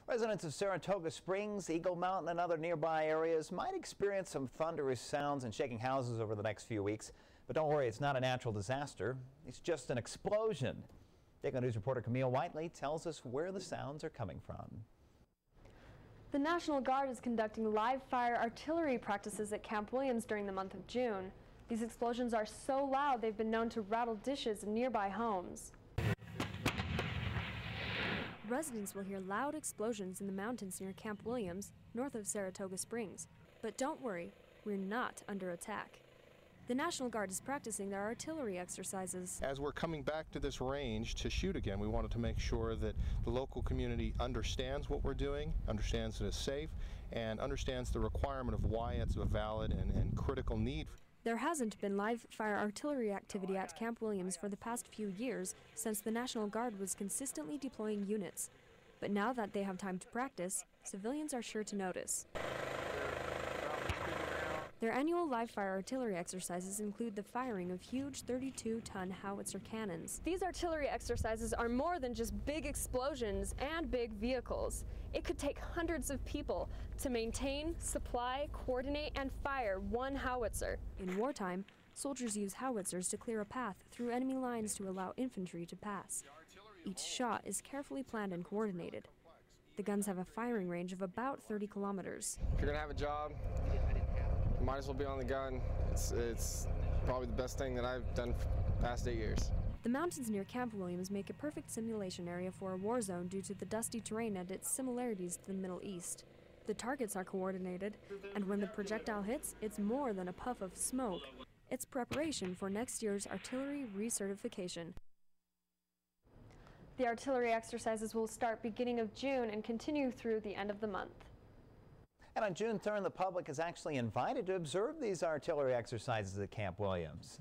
Residents of Saratoga Springs, Eagle Mountain, and other nearby areas might experience some thunderous sounds and shaking houses over the next few weeks. But don't worry, it's not a natural disaster. It's just an explosion. Dago News reporter Camille Whiteley tells us where the sounds are coming from. The National Guard is conducting live fire artillery practices at Camp Williams during the month of June. These explosions are so loud they've been known to rattle dishes in nearby homes. Residents will hear loud explosions in the mountains near Camp Williams, north of Saratoga Springs. But don't worry, we're not under attack. The National Guard is practicing their artillery exercises. As we're coming back to this range to shoot again, we wanted to make sure that the local community understands what we're doing, understands that it's safe, and understands the requirement of why it's a valid and critical need. There hasn't been live fire artillery activity at Camp Williams for the past few years since the National Guard was consistently deploying units. But now that they have time to practice, civilians are sure to notice. Their annual live fire artillery exercises include the firing of huge 32-ton howitzer cannons. These artillery exercises are more than just big explosions and big vehicles. It could take hundreds of people to maintain, supply, coordinate, and fire one howitzer. In wartime, soldiers use howitzers to clear a path through enemy lines to allow infantry to pass. Each shot is carefully planned and coordinated. The guns have a firing range of about 30 kilometers. If you're gonna have a job, you might as well be on the gun. It's probably the best thing that I've done for the past 8 years. The mountains near Camp Williams make a perfect simulation area for a war zone due to the dusty terrain and its similarities to the Middle East. The targets are coordinated, and when the projectile hits, it's more than a puff of smoke. It's preparation for next year's artillery recertification. The artillery exercises will start beginning of June and continue through the end of the month. And on June 3rd, the public is actually invited to observe these artillery exercises at Camp Williams.